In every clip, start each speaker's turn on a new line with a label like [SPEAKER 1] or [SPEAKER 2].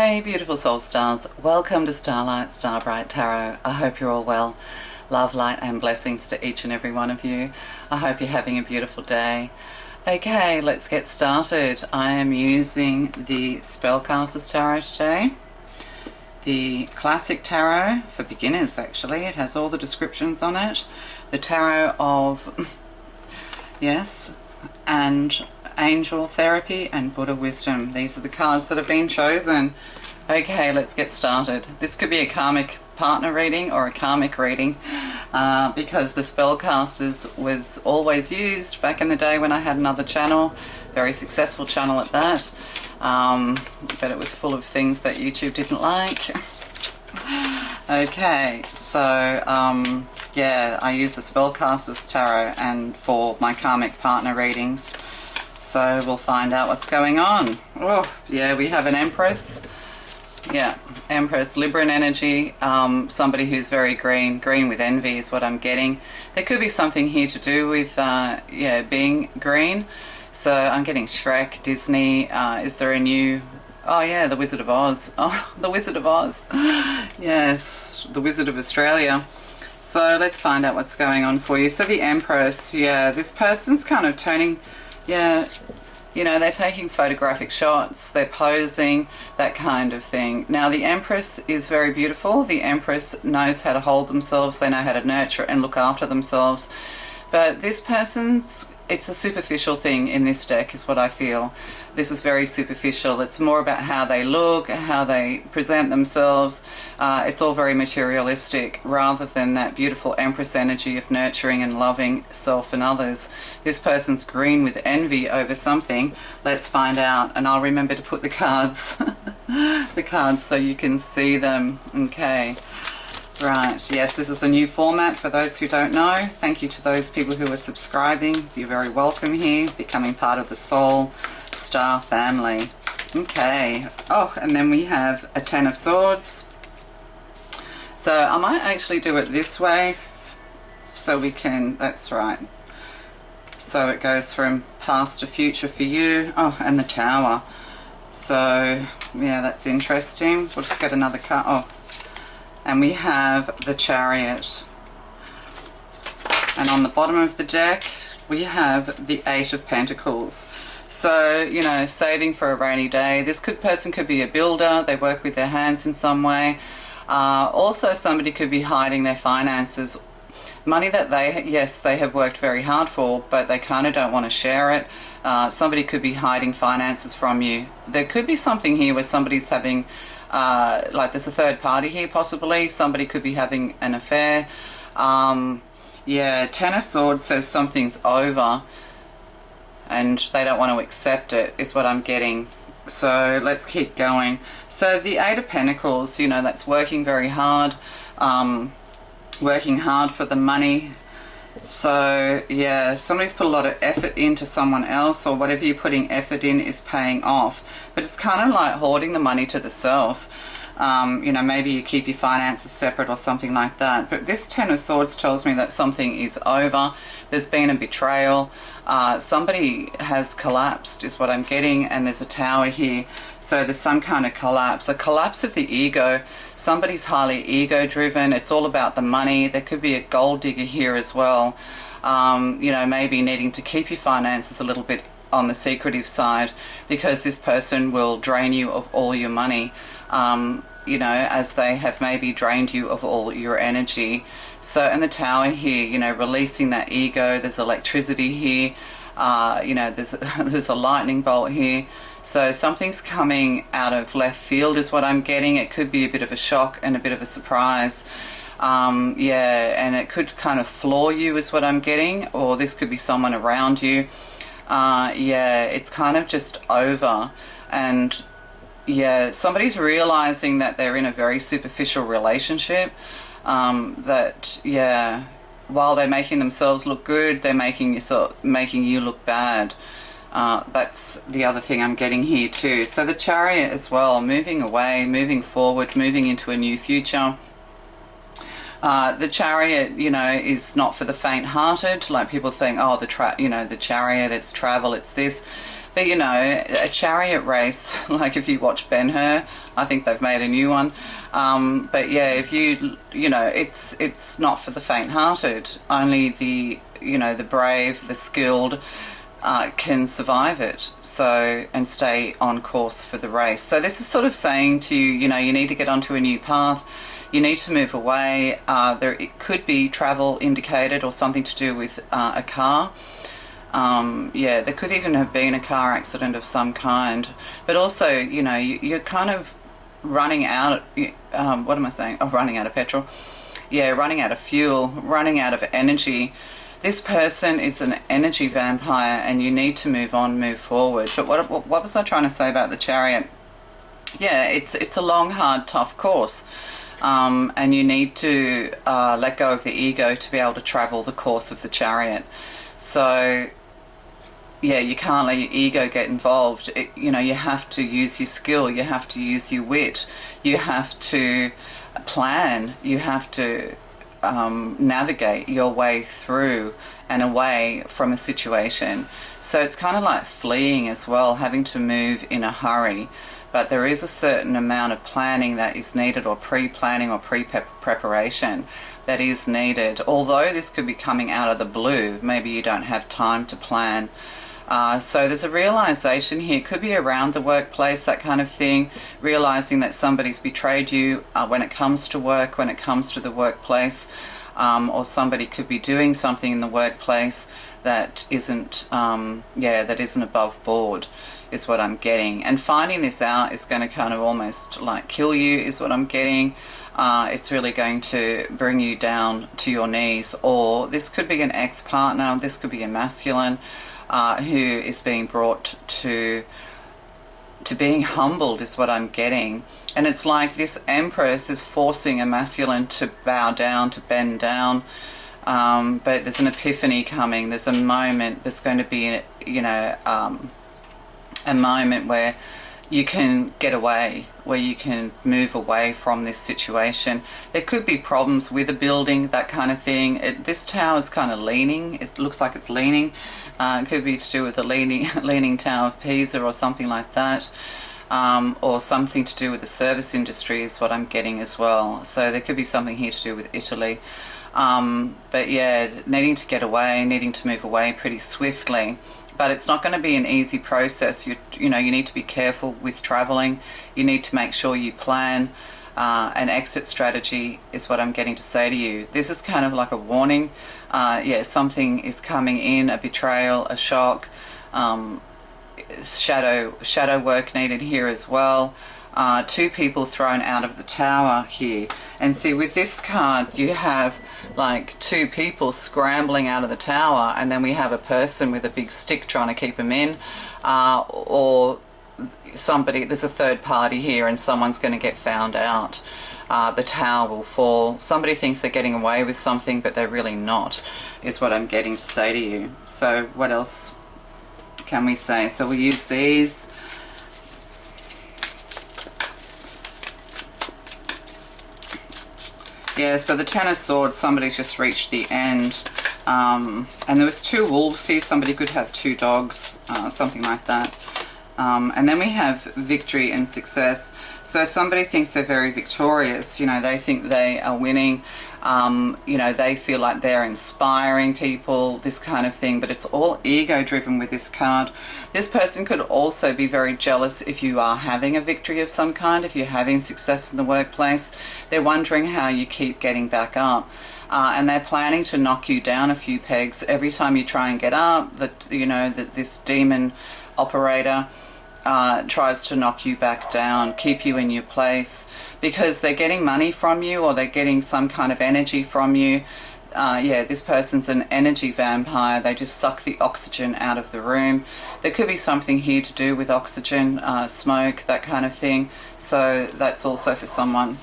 [SPEAKER 1] Hey beautiful soul stars, welcome to Starlight Starbright Tarot. I hope you're all well. Love, light and blessings to each and every one of you. I hope you're having a beautiful day. Okay, let's get started. I am using the Spellcaster's Tarot today. The Classic Tarot for beginners, actually. It has all the descriptions on it. The Tarot of, yes, and Angel Therapy and Buddha Wisdom. These are the cards that have been chosen. Okay, let's get started. This could be a karmic partner reading or a karmic reading because the Spellcasters was always used back in the day when I had another channel, very successful channel at that, but it was full of things that YouTube didn't like. Okay, so yeah, I use the Spellcasters Tarot and for my karmic partner readings. So we'll find out what's going on. Oh, yeah, we have an Empress. Yeah, Empress, Libran energy. Somebody who's very green. Green with envy is what I'm getting. There could be something here to do with, yeah, being green. So I'm getting Shrek, Disney. Is there a new... Oh, yeah, The Wizard of Oz. Oh, The Wizard of Oz. Yes, The Wizard of Australia. So let's find out what's going on for you. So the Empress, yeah, this person's kind of turning... Yeah, you know, they're taking photographic shots, they're posing, that kind of thing. Now, the Empress is very beautiful. The Empress knows how to hold themselves, they know how to nurture and look after themselves. But this person's, it's a superficial thing in this deck is what I feel. This is very superficial. It's more about how they look, how they present themselves. It's all very materialistic rather than that beautiful Empress energy of nurturing and loving self and others. This person's green with envy over something. Let's find out, and I'll remember to put the cards, the cards so you can see them. Okay. Right, yes, this is a new format for those who don't know. Thank you to those people who are subscribing. You're very welcome here, becoming part of the Soul Star family. Okay, oh, and then we have a Ten of Swords. So I might actually do it this way so we can, that's right. So it goes from past to future for you. Oh, and the Tower. So, yeah, that's interesting. We'll just get another card. Oh. And we have the Chariot. And on the bottom of the deck, we have the Eight of Pentacles. So, you know, saving for a rainy day. This person could be a builder. They work with their hands in some way. Also, somebody could be hiding their finances. Money that they, yes, they have worked very hard for, but they kind of don't want to share it. Somebody could be hiding finances from you. There could be something here where somebody's having... like there's a third party here possibly. Somebody could be having an affair. Yeah, Ten of Swords says something's over and they don't want to accept it is what I'm getting. So let's keep going. So the Eight of Pentacles, you know, that's working very hard, working hard for the money. So yeah, somebody's put a lot of effort into someone else, or whatever you're putting effort in is paying off. But it's kind of like hoarding the money to the self. You know, maybe you keep your finances separate or something like that. But this Ten of Swords tells me that something is over. There's been a betrayal. Somebody has collapsed is what I'm getting, and there's a Tower here. So there's some kind of collapse, a collapse of the ego. Somebody's highly ego driven. It's all about the money. There could be a gold digger here as well. You know, maybe needing to keep your finances a little bit on the secretive side because this person will drain you of all your money, you know, as they have maybe drained you of all your energy. So in the Tower here, you know, releasing that ego. There's electricity here. You know, there's a lightning bolt here. So something's coming out of left field is what I'm getting. It could be a bit of a shock and a bit of a surprise. Yeah, and it could kind of floor you is what I'm getting, or this could be someone around you. Yeah, it's kind of just over. And yeah, somebody's realizing that they're in a very superficial relationship. That, yeah, while they're making themselves look good, they're making you look bad. That's the other thing I'm getting here too. So the Chariot as well, moving away, moving forward, moving into a new future. The Chariot, you know, is not for the faint-hearted. Like people think, oh, the Chariot, it's travel, it's this. But you know, a chariot race, like if you watch Ben-Hur, I think they've made a new one. But yeah, if you know, it's not for the faint-hearted. Only the, you know, the brave, the skilled can survive it, so, and stay on course for the race. So this is sort of saying to you, you know, you need to get onto a new path. You need to move away. It could be travel indicated, or something to do with a car. Yeah, there could even have been a car accident of some kind. But also, you know, you're kind of running out, what am I saying? Oh, running out of petrol. Yeah, running out of fuel, running out of energy. This person is an energy vampire, and you need to move on, move forward. But what was I trying to say about the Chariot? Yeah, it's a long, hard, tough course. And you need to let go of the ego to be able to travel the course of the Chariot. So yeah, you can't let your ego get involved. You know, you have to use your skill, you have to use your wit, you have to plan, you have to navigate your way through and away from a situation. So it's kind of like fleeing as well, having to move in a hurry. But there is a certain amount of planning that is needed, or pre-planning or pre-preparation that is needed. Although this could be coming out of the blue, maybe you don't have time to plan. So there's a realization here, could be around the workplace, that kind of thing, realizing that somebody's betrayed you when it comes to work, when it comes to the workplace, or somebody could be doing something in the workplace that isn't, that isn't above board, is what I'm getting. And finding this out is going to kind of almost like kill you, is what I'm getting. It's really going to bring you down to your knees. Or this could be an ex-partner, this could be a masculine, who is being brought to being humbled, is what I'm getting. And it's like this Empress is forcing a masculine to bow down, to bend down. But there's an epiphany coming. There's a moment, there's going to be, you know, a moment where you can get away, where you can move away from this situation. There could be problems with a building, that kind of thing. This tower is kind of leaning. It looks like it's leaning. It could be to do with the leaning Tower of Pisa or something like that. Or something to do with the service industry is what I'm getting as well. So there could be something here to do with Italy. But yeah, needing to get away, needing to move away pretty swiftly. But it's not going to be an easy process. You know, you need to be careful with traveling. You need to make sure you plan an exit strategy, is what I'm getting to say to you. This is kind of like a warning. Yeah, something is coming in, a betrayal, a shock, shadow work needed here as well. Two people thrown out of the tower here. And see, with this card, you have like two people scrambling out of the tower, and then we have a person with a big stick trying to keep them in, or somebody, there's a third party here, and someone's going to get found out. The tower will fall. Somebody thinks they're getting away with something, but they're really not, is what I'm getting to say to you. So what else can we say? So we use these. Yeah, so the Ten of Swords, somebody's just reached the end. And there was two wolves here. Somebody could have two dogs, something like that. And then we have victory and success. So somebody thinks they're very victorious. You know, they think they are winning. You know, they feel like they're inspiring people, this kind of thing. But it's all ego driven with this card. This person could also be very jealous if you are having a victory of some kind, if you're having success in the workplace. They're wondering how you keep getting back up. And they're planning to knock you down a few pegs every time you try and get up. That, you know, that this demon operator tries to knock you back down, keep you in your place, because they're getting money from you, or they're getting some kind of energy from you. Yeah, this person's an energy vampire. They just suck the oxygen out of the room. There could be something here to do with oxygen, smoke, that kind of thing. So that's also for someone.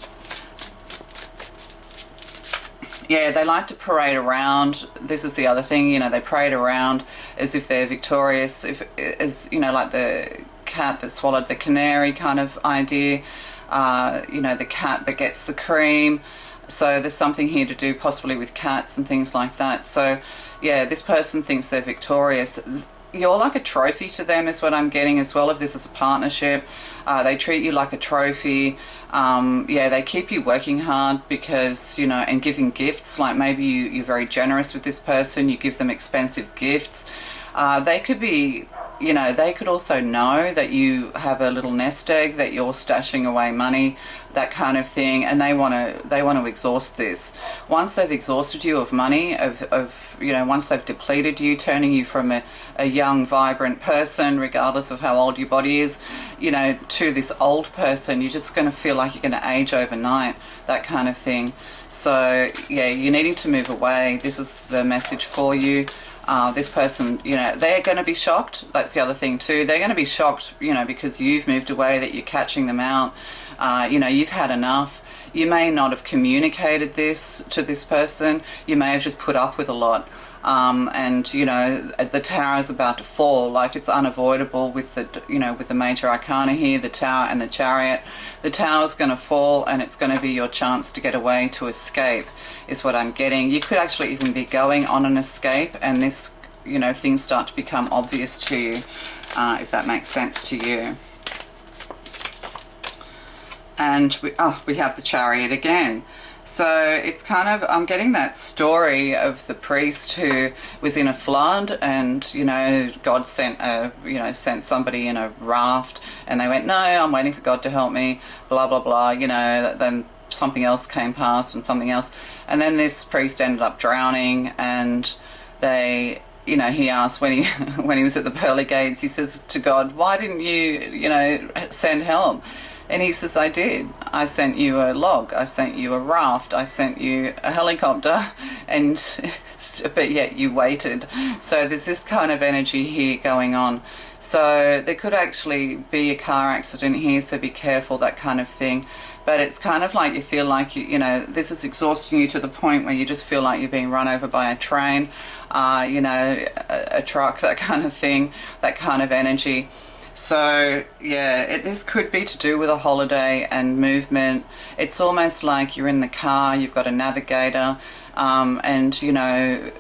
[SPEAKER 1] Yeah, they like to parade around. This is the other thing, you know, they parade around as if they're victorious, as, you know, like the cat that swallowed the canary kind of idea. You know, the cat that gets the cream. So there's something here to do possibly with cats and things like that. So yeah, this person thinks they're victorious. you're like a trophy to them is what I'm getting as well. If this is a partnership, they treat you like a trophy. Yeah, they keep you working hard because, you know, and giving gifts. Like maybe you're very generous with this person. You give them expensive gifts. They could be, you know, they could also know that you have a little nest egg, that you're stashing away money, that kind of thing, and they want to exhaust this. Once they've exhausted you of money, you know, once they've depleted you, turning you from a young, vibrant person, regardless of how old your body is, you know, to this old person, you're just going to feel like you're going to age overnight, that kind of thing. So yeah, you're needing to move away. This is the message for you. This person, you know, they're going to be shocked. That's the other thing too. They're going to be shocked, you know, because you've moved away, that you're catching them out. You know, you've had enough. You may not have communicated this to this person. You may have just put up with a lot. And, you know, the tower is about to fall. Like, it's unavoidable with the, you know, with the major arcana here, the tower and the chariot. The tower's going to fall, and it's going to be your chance to get away, to escape, is what I'm getting. You could actually even be going on an escape, and this, you know, things start to become obvious to you, if that makes sense to you. And we have the chariot again. So it's kind of, I'm getting that story of the priest who was in a flood, and, you know, God sent sent somebody in a raft, and they went, no, I'm waiting for God to help me, blah, blah, blah, you know. Then something else came past and something else. And then this priest ended up drowning, and they, you know, he asked when he, when he was at the pearly gates, he says to God, why didn't you, you know, send help? And he says, I did. I sent you a log. I sent you a raft. I sent you a helicopter. And, but yet you waited. So there's this kind of energy here going on. So there could actually be a car accident here, so be careful, that kind of thing. But it's kind of like you feel like, you know, this is exhausting you to the point where you just feel like you're being run over by a train, you know, a truck, that kind of thing, that kind of energy. So yeah, this could be to do with a holiday and movement. It's almost like you're in the car, you've got a navigator, and, you know,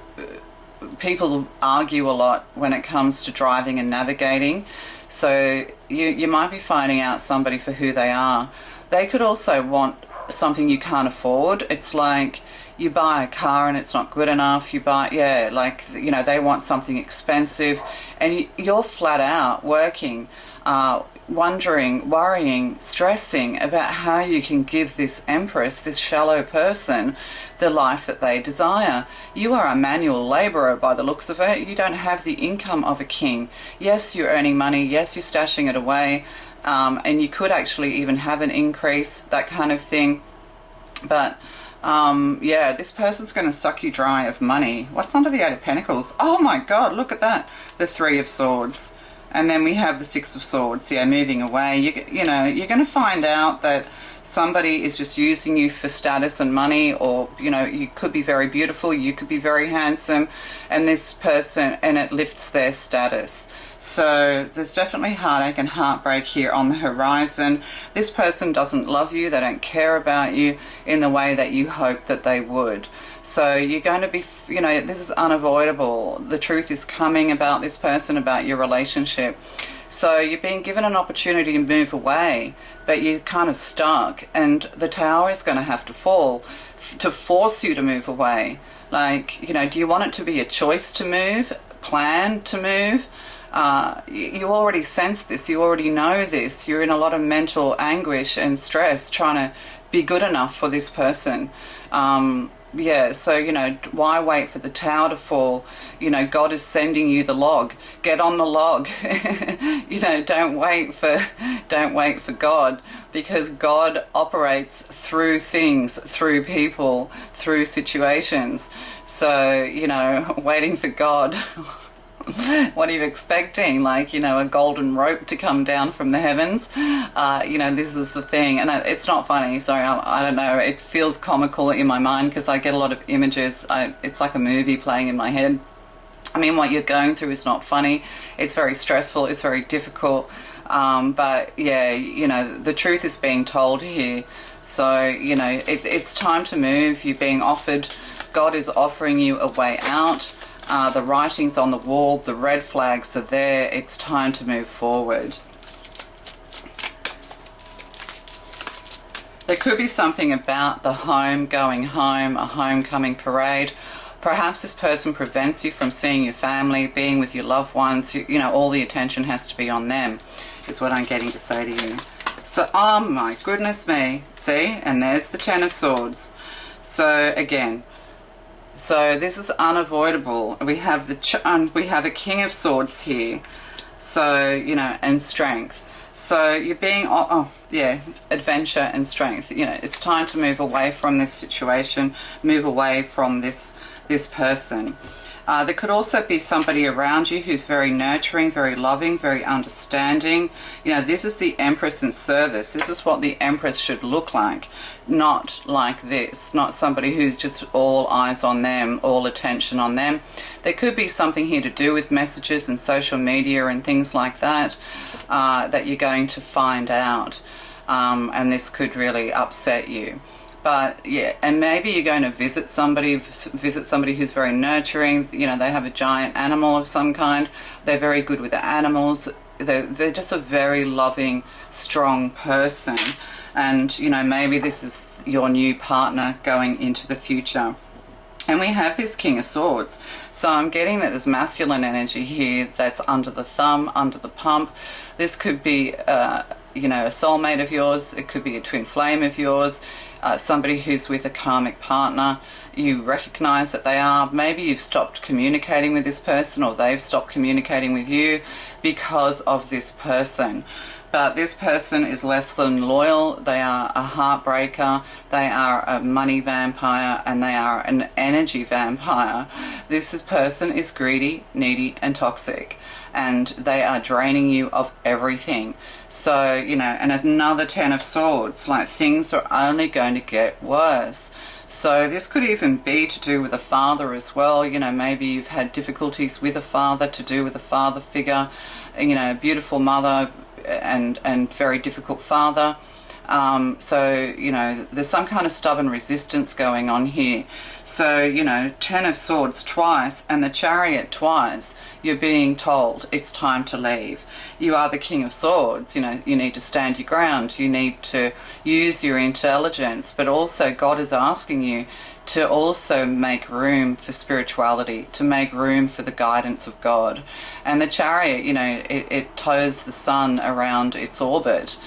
[SPEAKER 1] people argue a lot when it comes to driving and navigating. So you might be finding out somebody for who they are. They could also want something you can't afford. It's like you buy a car and it's not good enough. You buy, yeah, like, you know, they want something expensive, and you're flat out working, wondering, worrying, stressing about how you can give this empress, this shallow person, the life that they desire. You are a manual laborer by the looks of it. You don't have the income of a king. Yes, you're earning money. Yes, you're stashing it away. And you could actually even have an increase, that kind of thing. But yeah, this person's going to suck you dry of money. What's under the Eight of Pentacles? Oh my God, look at that. The Three of Swords. And then we have the Six of Swords. Yeah, moving away. You know, you're going to find out that somebody is just using you for status and money, or, you know, you could be very beautiful, you could be very handsome, and this person, and it lifts their status. So there's definitely heartache and heartbreak here on the horizon. This person doesn't love you, they don't care about you in the way that you hoped that they would. So you're going to be, you know, this is unavoidable. The truth is coming about this person, about your relationship. So you're being given an opportunity to move away, but you're kind of stuck, and the tower is going to have to fall to force you to move away. Like, you know, do you want it to be a choice to move, plan to move? You already sense this, you already know this. You're in a lot of mental anguish and stress trying to be good enough for this person. Yeah, so, you know, why wait for the tower to fall? You know, God is sending you the log. Get on the log. You know, don't wait for God, because God operates through things, through people, through situations. So, you know, waiting for God. What are you expecting? Like, you know, a golden rope to come down from the heavens? You know, this is the thing. And it's not funny. Sorry, I don't know. It feels comical in my mind because I get a lot of images. It's like a movie playing in my head. I mean, what you're going through is not funny. It's very stressful. It's very difficult. But yeah, you know, the truth is being told here. So, you know, it's time to move. You're being offered, God is offering you a way out. The writing's on the wall, the red flags are there, it's time to move forward. There could be something about the home, going home, a homecoming parade. Perhaps this person prevents you from seeing your family, being with your loved ones. You know, all the attention has to be on them, is what I'm getting to say to you. So, oh my goodness me. See? And there's the Ten of Swords. So, again, so this is unavoidable. We have a King of Swords here. So, you know, and strength. So you're being, adventure and strength. You know, it's time to move away from this situation, move away from this person. There could also be somebody around you who's very nurturing, very loving, very understanding. You know, this is the Empress in service. This is what the Empress should look like. Not like this. Not somebody who's just all eyes on them, all attention on them. There could be something here to do with messages and social media and things like that, that you're going to find out. And this could really upset you. But yeah, and maybe you're going to visit somebody who's very nurturing. You know, they have a giant animal of some kind. They're very good with the animals. They're just a very loving, strong person. And, you know, maybe this is your new partner going into the future. And we have this King of Swords. So I'm getting that there's masculine energy here that's under the thumb, under the pump. This could be, you know, a soulmate of yours. It could be a twin flame of yours. Somebody who's with a karmic partner. You recognize that they are. Maybe you've stopped communicating with this person, or they've stopped communicating with you because of this person. But this person is less than loyal. They are a heartbreaker. They are a money vampire, and they are an energy vampire. This person is greedy, needy, and toxic. And they are draining you of everything. So, you know, and another Ten of Swords, like things are only going to get worse. So this could even be to do with a father as well. You know, maybe you've had difficulties with a father, to do with a father figure, you know, beautiful mother and very difficult father. So, you know, there's some kind of stubborn resistance going on here. So, you know, Ten of Swords twice and the Chariot twice, you're being told it's time to leave. You are the King of Swords. You know, you need to stand your ground. You need to use your intelligence, but also God is asking you to also make room for spirituality, to make room for the guidance of God. And the Chariot, you know, it tows the sun around its orbit.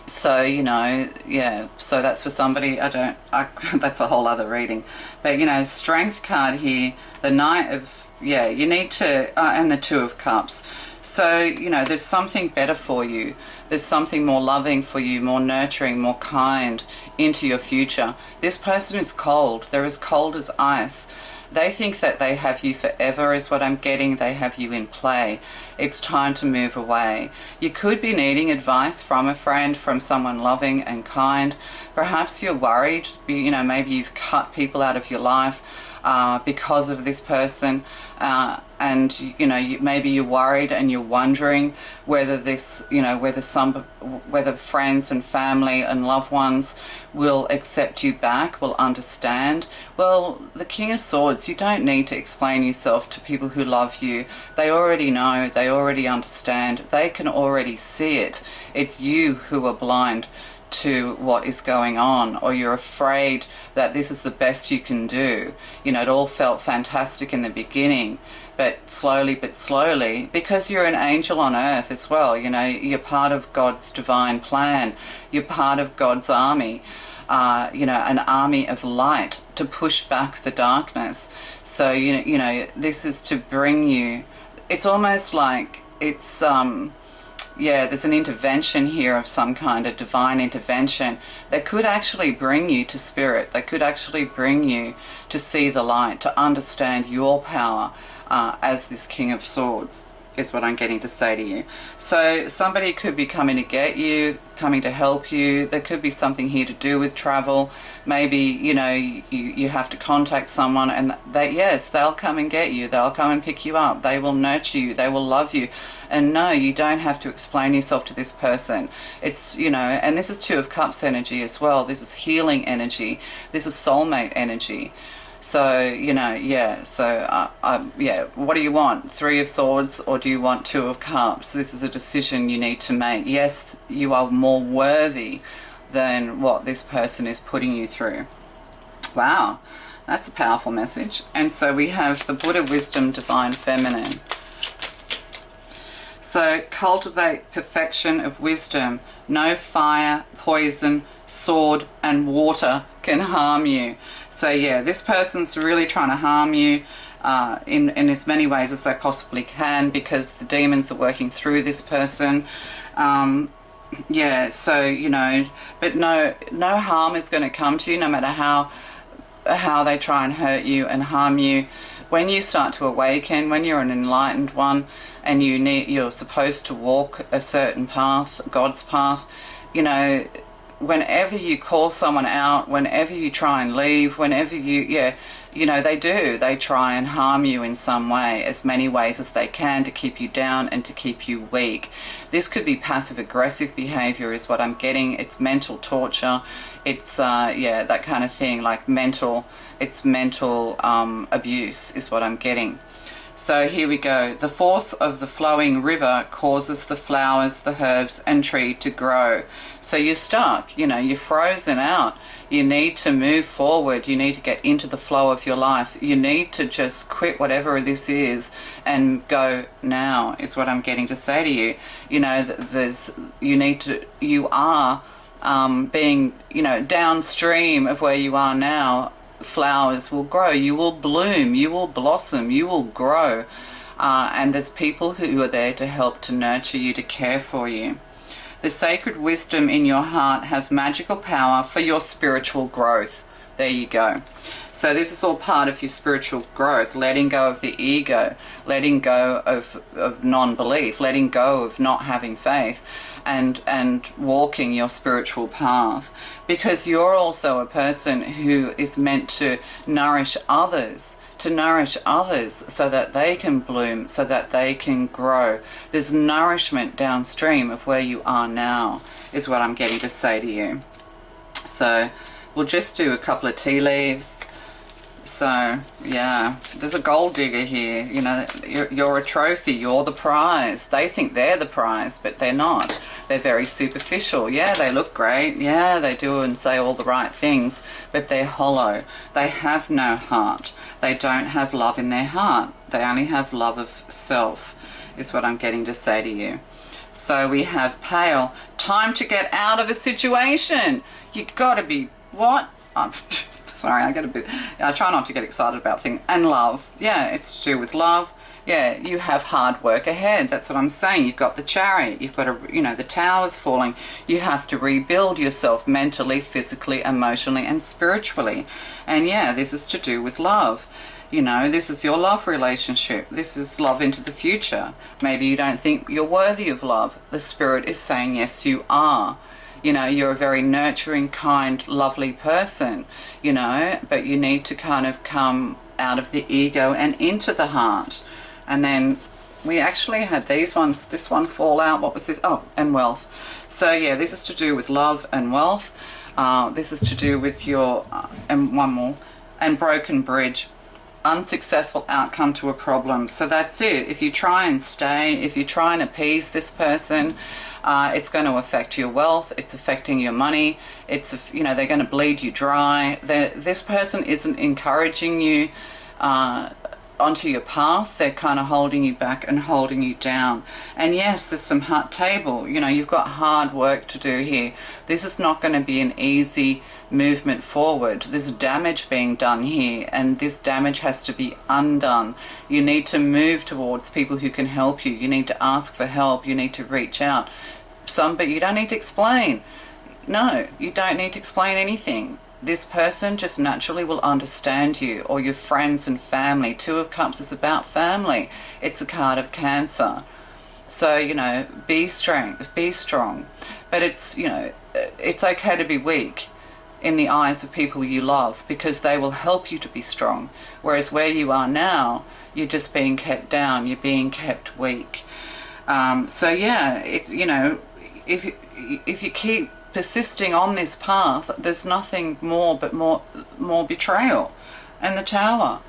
[SPEAKER 1] So, you know, yeah, so that's for somebody. That's a whole other reading. But, you know, Strength card here, the Knight of, you need to, and the Two of Cups. So, you know, there's something better for you. There's something more loving for you, more nurturing, more kind into your future. This person is cold. They're as cold as ice. They think that they have you forever is what I'm getting. They have you in play. It's time to move away. You could be needing advice from a friend, from someone loving and kind. Perhaps you're worried, you know, maybe you've cut people out of your life because of this person. And, you know, maybe you're worried and you're wondering whether this, you know, whether friends and family and loved ones will accept you back, will understand. Well, the King of Swords, you don't need to explain yourself to people who love you. They already know, they already understand, they can already see it. It's you who are blind to what is going on, or you're afraid that this is the best you can do. You know, it all felt fantastic in the beginning, but slowly, because you're an angel on earth as well, you know, you're part of God's divine plan, you're part of God's army, you know, an army of light to push back the darkness. So, you know, this is to bring you, it's almost like it's, there's an intervention here of some kind, a divine intervention that could actually bring you to spirit, that could actually bring you to see the light, to understand your power as this King of Swords, is what I'm getting to say to you. So somebody could be coming to get you, coming to help you. There could be something here to do with travel. Maybe, you know, you have to contact someone, and yes, they'll come and get you. They'll come and pick you up. They will nurture you. They will love you. And no, you don't have to explain yourself to this person. It's, you know, and this is Two of Cups energy as well. This is healing energy. This is soulmate energy. So, you know, yeah, so, yeah, what do you want? 3 of Swords, or do you want 2 of Cups? This is a decision you need to make. Yes, you are more worthy than what this person is putting you through. Wow, that's a powerful message. And so we have the Buddha Wisdom, Divine Feminine. So, cultivate perfection of wisdom. No fire, poison, sword, and water can harm you. So, yeah, this person's really trying to harm you in as many ways as they possibly can, because the demons are working through this person. Yeah, so, you know, but no harm is going to come to you, no matter how they try and hurt you and harm you. When you start to awaken, when you're an enlightened one, and you're supposed to walk a certain path, God's path, you know, whenever you call someone out, whenever you try and leave, whenever you know, they try and harm you in some way, as many ways as they can, to keep you down and to keep you weak. This could be passive aggressive behavior is what I'm getting. It's mental torture. It's yeah, that kind of thing, like mental abuse is what I'm getting. So here we go. The force of the flowing river causes the flowers, the herbs and tree to grow. So you're stuck, you know, you're frozen out. You need to move forward. You need to get into the flow of your life. You need to just quit whatever this is and go now, is what I'm getting to say to you. You know, you are being, you know, downstream of where you are now. Flowers will grow, you will bloom, you will blossom, you will grow, and there's people who are there to help, to nurture you, to care for you. The sacred wisdom in your heart has magical power for your spiritual growth. There you go. So this is all part of your spiritual growth, letting go of the ego, letting go of non-belief, letting go of not having faith, and walking your spiritual path, because you're also a person who is meant to nourish others, so that they can bloom, so that they can grow. There's nourishment downstream of where you are now, is what I'm getting to say to you. So we'll just do a couple of tea leaves. So, yeah, there's a gold digger here. You know, you're a trophy. You're the prize. They think they're the prize, but they're not. They're very superficial. Yeah, they look great. Yeah, they do and say all the right things, but they're hollow. They have no heart. They don't have love in their heart. They only have love of self, is what I'm getting to say to you. So we have pale. Time to get out of a situation. You've got to be, what? Sorry, I try not to get excited about things. And love. Yeah, it's to do with love. Yeah, you have hard work ahead. That's what I'm saying. You've got the Chariot. You've got the tower's falling. You have to rebuild yourself mentally, physically, emotionally, and spiritually. And yeah, this is to do with love. You know, this is your love relationship. This is love into the future. Maybe you don't think you're worthy of love. The Spirit is saying, yes, you are. You know, you're a very nurturing, kind, lovely person, you know, but you need to kind of come out of the ego and into the heart. And then we actually had this one fall out. What was this? Oh, and wealth. So yeah, this is to do with love and wealth. This is to do with your, and one more, and broken bridge. Unsuccessful outcome to a problem. So that's it. If you try and stay, if you try and appease this person, it's going to affect your wealth. It's affecting your money. It's, you know, they're going to bleed you dry. This person isn't encouraging you onto your path. They're kind of holding you back and holding you down. And yes, there's some hard table. You know, you've got hard work to do here. This is not going to be an easy movement forward. There's damage being done here, and this damage has to be undone. You need to move towards people who can help you. You need to ask for help. You need to reach out. But you don't need to explain. No, you don't need to explain anything. This person just naturally will understand you, or your friends and family. 2 of Cups is about family. It's a card of Cancer. So, you know, be strong. But it's, you know, it's okay to be weak in the eyes of people you love, because they will help you to be strong. Whereas where you are now, you're just being kept down. You're being kept weak. So yeah, you know, if you keep persisting on this path, there's nothing more but more betrayal. and the Tower.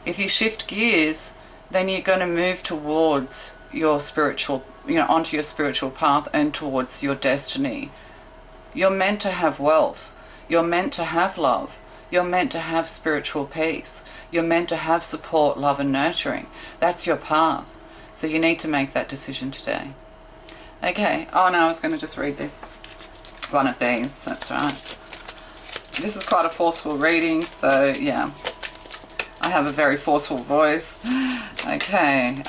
[SPEAKER 1] If you shift gears, then you're going to move towards your spiritual, onto your spiritual path and towards your destiny. You're meant to have wealth. You're meant to have love. You're meant to have spiritual peace. You're meant to have support, love and nurturing. That's your path. So you need to make that decision today. Okay. Oh no, I was going to just read this. One of these. That's right. This is quite a forceful reading. So yeah, I have a very forceful voice. Okay.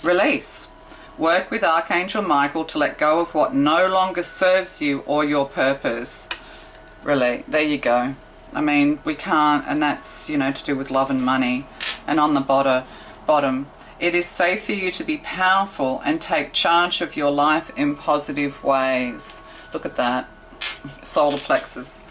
[SPEAKER 1] Release. Work with Archangel Michael to let go of what no longer serves you or your purpose. Really, there you go. I mean, we can't, and that's, to do with love and money. And on the bottom, it is safe for you to be powerful and take charge of your life in positive ways. Look at that. Solar plexus.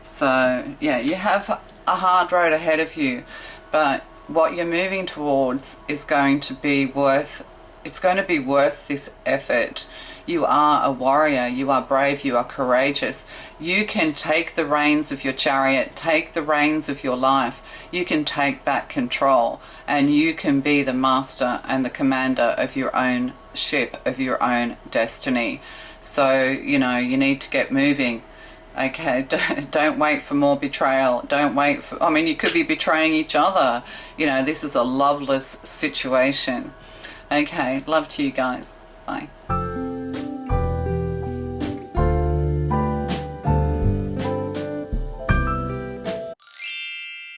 [SPEAKER 1] So, yeah, you have a hard road ahead of you, but what you're moving towards is going to be worth this effort. You are a warrior, you are brave, you are courageous. You can take the reins of your chariot, take the reins of your life. You can take back control, and you can be the master and the commander of your own ship, of your own destiny. So, you need to get moving. Okay, don't wait for more betrayal. Don't wait for, you could be betraying each other. This is a loveless situation. Okay, love to you guys. Bye.